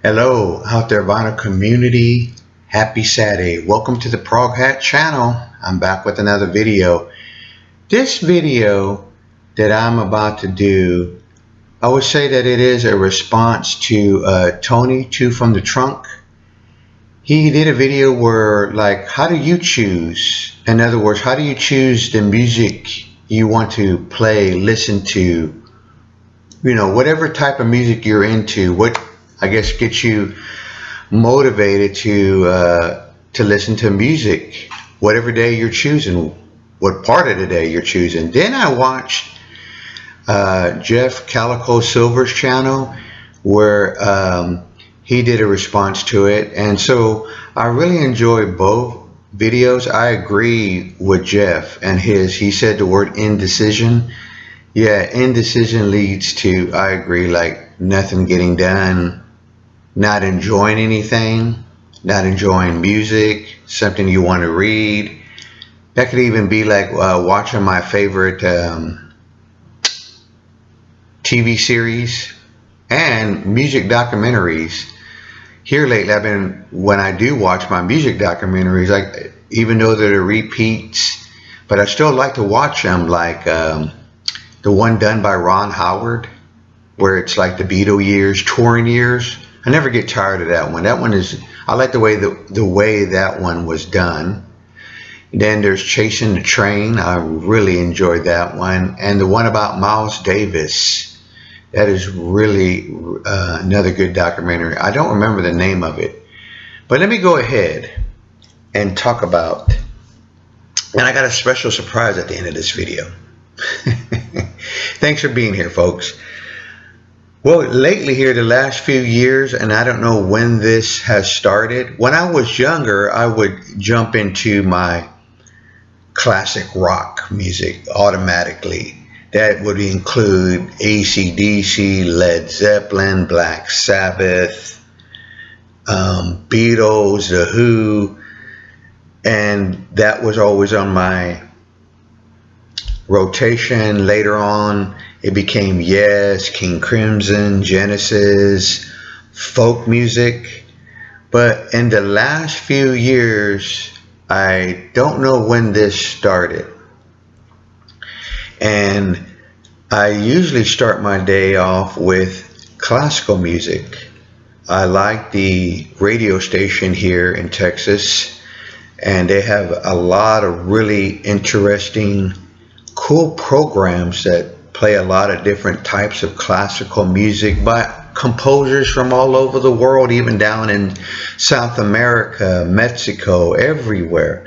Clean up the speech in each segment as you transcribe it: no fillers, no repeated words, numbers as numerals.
Hello, out there, vinyl community. Happy Saturday. Welcome to the Prog Hat channel. I'm back with another video. This video that I'm about to do, I would say that it is a response to Tony Two from the Trunk. He did a video where, like, how do you choose? In other words, how do you choose the music you want to play, listen to? Whatever type of music you're into, what I guess gets you motivated to listen to music, whatever day you're choosing, what part of the day you're choosing. Then I watched Jeff Calico Silver's channel where he did a response to it, and so I really enjoy both videos. I agree with Jeff and his. He said the word indecision. Yeah, indecision leads to, I agree, like nothing getting done, not enjoying anything, not enjoying music, something you want to read. That could even be like watching my favorite TV series and music documentaries. Here lately, when I do watch my music documentaries, like, even though they're repeats, but I still like to watch them, like the one done by Ron Howard, where it's like the Beatle years, touring years. I never get tired of that one. That one is, I like the way that one was done. Then there's Chasing the Train. I really enjoyed that one. And the one about Miles Davis. That is really another good documentary. I don't remember the name of it. But let me go ahead and talk about, and I got a special surprise at the end of this video. Thanks for being here, folks. Well, lately here, the last few years, and I don't know when this has started. When I was younger, I would jump into my classic rock music automatically. That would include AC/DC, Led Zeppelin, Black Sabbath, Beatles, The Who, and that was always on my rotation. Later on, it became Yes, King Crimson, Genesis, folk music. But in the last few years, I don't know when this started. And I usually start my day off with classical music. I like the radio station here in Texas, and they have a lot of really interesting, cool programs that play a lot of different types of classical music by composers from all over the world, even down in South America, Mexico, everywhere.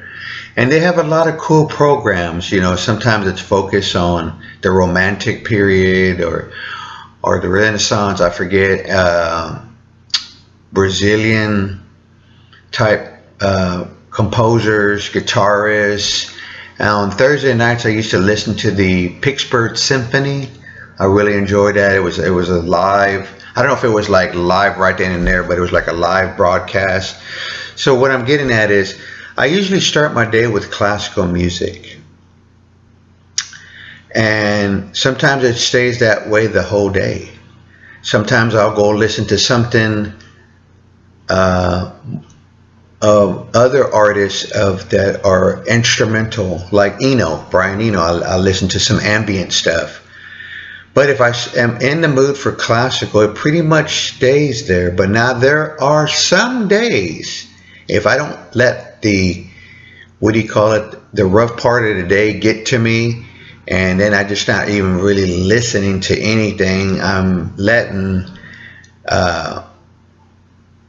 And they have a lot of cool programs. Sometimes it's focused on the Romantic period or the Renaissance, I forget, Brazilian type composers, guitarists. On Thursday nights, I used to listen to the Pittsburgh Symphony. I really enjoyed that. It was a live. I don't know if it was like live right then and there, but it was like a live broadcast. So what I'm getting at is, I usually start my day with classical music, and sometimes it stays that way the whole day. Sometimes I'll go listen to something of other artists that are instrumental, like Brian Eno. I'll listen to some ambient stuff. But if I am in the mood for classical, it pretty much stays there. But now there are some days, if I don't let the, what do you call it, the rough part of the day get to me, and then I just not even really listening to anything, I'm letting the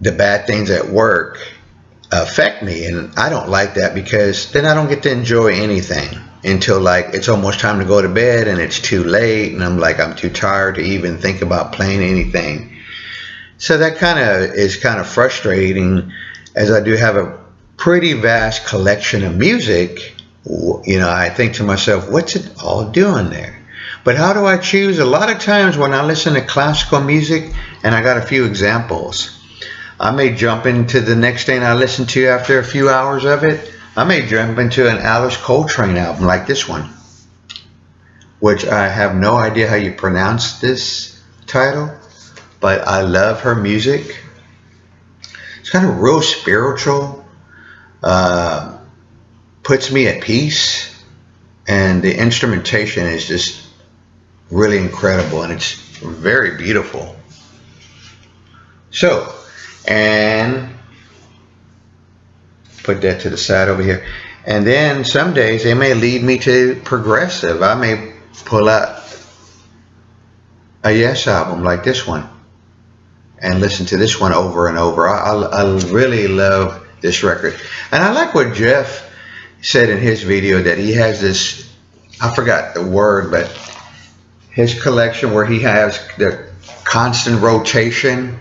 bad things at work affect me, and I don't like that, because then I don't get to enjoy anything until, like, it's almost time to go to bed and it's too late, and I'm too tired to even think about playing anything. So that is kind of frustrating, as I do have a pretty vast collection of music. I think to myself, what's it all doing there? But how do I choose? A lot of times when I listen to classical music, and I got a few examples, I may jump into the next thing I listen to after a few hours of it. I may jump into an Alice Coltrane album like this one, which I have no idea how you pronounce this title, but I love her music. kind of real spiritual, puts me at peace, and the instrumentation is just really incredible, and it's very beautiful. So, and put that to the side over here. And then some days they may lead me to progressive. I may pull out a Yes album like this one and listen to this one over and over. I really love this record. And I like what Jeff said in his video, that he has this, I forgot the word, but his collection where he has the constant rotation,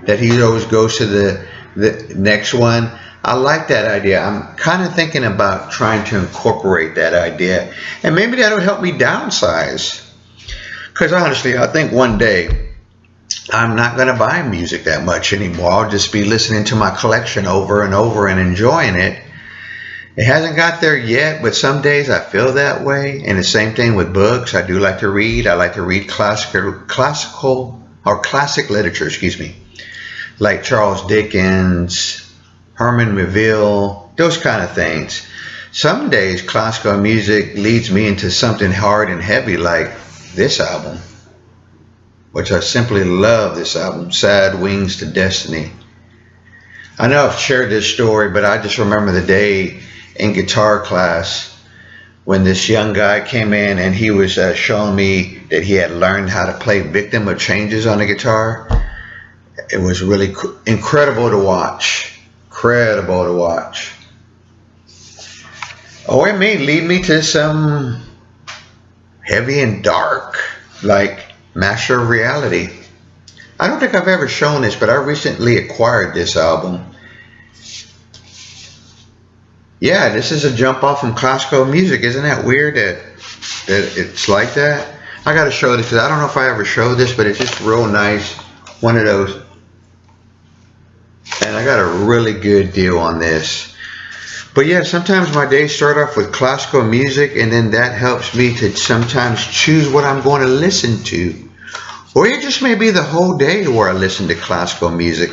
that he always goes to the next one. I like that idea. I'm kind of thinking about trying to incorporate that idea, and maybe that'll help me downsize. Because honestly, I think one day I'm not going to buy music that much anymore. I'll just be listening to my collection over and over and enjoying it. It hasn't got there yet, but some days I feel that way. And the same thing with books. I do like to read. I like to read classic literature, like Charles Dickens, Herman Melville, those kind of things. Some days classical music leads me into something hard and heavy, like this album, which I simply love. This album, Sad Wings to Destiny. I know I've shared this story, but I just remember the day in guitar class when this young guy came in and he was showing me that he had learned how to play Victim of Changes on the guitar. It was really incredible to watch. Incredible to watch. Or it may lead me to some heavy and dark, like Master of Reality. I don't think I've ever shown this, but I recently acquired this album. Yeah, this is a jump off from classical music. Isn't that weird that it's like that? I got to show this because I don't know if I ever showed this, but it's just real nice. One of those. And I got a really good deal on this. But yeah, sometimes my days start off with classical music, and then that helps me to sometimes choose what I'm going to listen to. Or it just may be the whole day where I listen to classical music.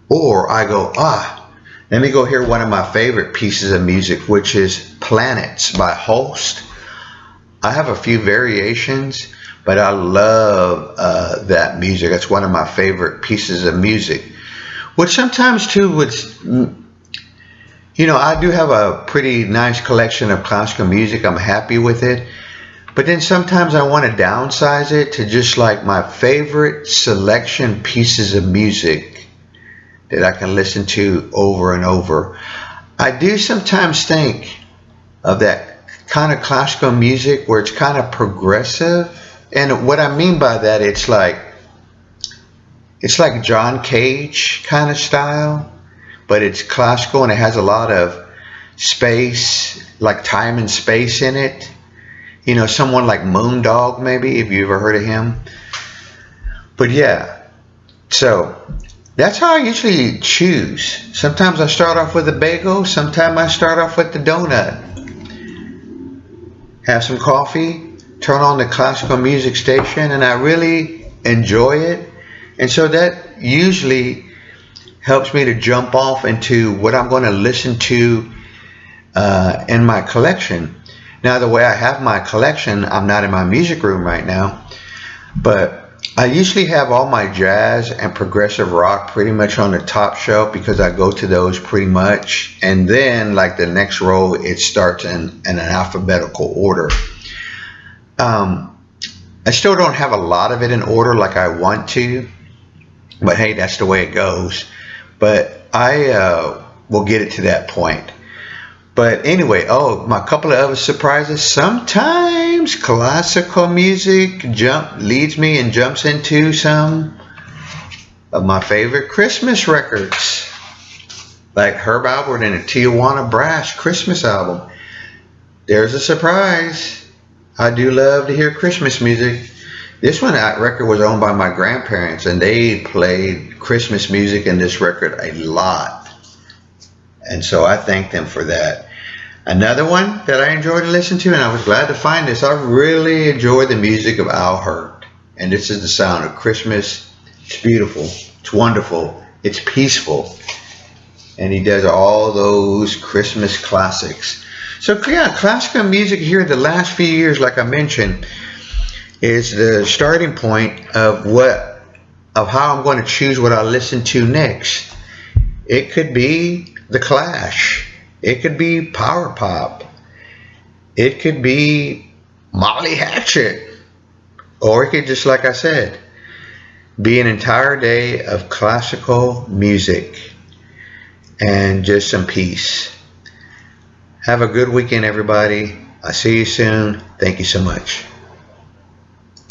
Or I go, let me go hear one of my favorite pieces of music, which is Planets by Holst. I have a few variations, but I love that music. That's one of my favorite pieces of music. Which sometimes too would, I do have a pretty nice collection of classical music. I'm happy with it. But then sometimes I want to downsize it to just like my favorite selection pieces of music that I can listen to over and over. I do sometimes think of that kind of classical music where it's kind of progressive. And what I mean by that, it's like John Cage kind of style, but it's classical and it has a lot of space, like time and space in it. Someone like Moondog, maybe, if you ever heard of him. But yeah, so that's how I usually choose. Sometimes I start off with a bagel. Sometimes I start off with the donut. Have some coffee, turn on the classical music station, and I really enjoy it. And so that usually helps me to jump off into what I'm going to listen to in my collection. Now, the way I have my collection, I'm not in my music room right now, but I usually have all my jazz and progressive rock pretty much on the top shelf because I go to those pretty much. And then like the next row, it starts in an alphabetical order. I still don't have a lot of it in order like I want to, but hey, that's the way it goes. But I will get it to that point. But anyway, my couple of other surprises. Sometimes classical music leads me and jumps into some of my favorite Christmas records, like Herb Alpert and the Tijuana Brass Christmas album. There's a surprise. I do love to hear Christmas music. This record was owned by my grandparents, and they played Christmas music in this record a lot. And so I thank them for that. Another one that I enjoy to listen to, and I was glad to find this, I really enjoy the music of Al Hirt. And this is the sound of Christmas. It's beautiful. It's wonderful. It's peaceful. and he does all those Christmas classics. So yeah, classical music here the last few years, like I mentioned, is the starting point of how I'm going to choose what I listen to next. It could be The Clash. It could be power pop. It could be Molly Hatchet. Or it could just, like I said, be an entire day of classical music and just some peace. Have a good weekend, everybody. I'll see you soon. Thank you so much.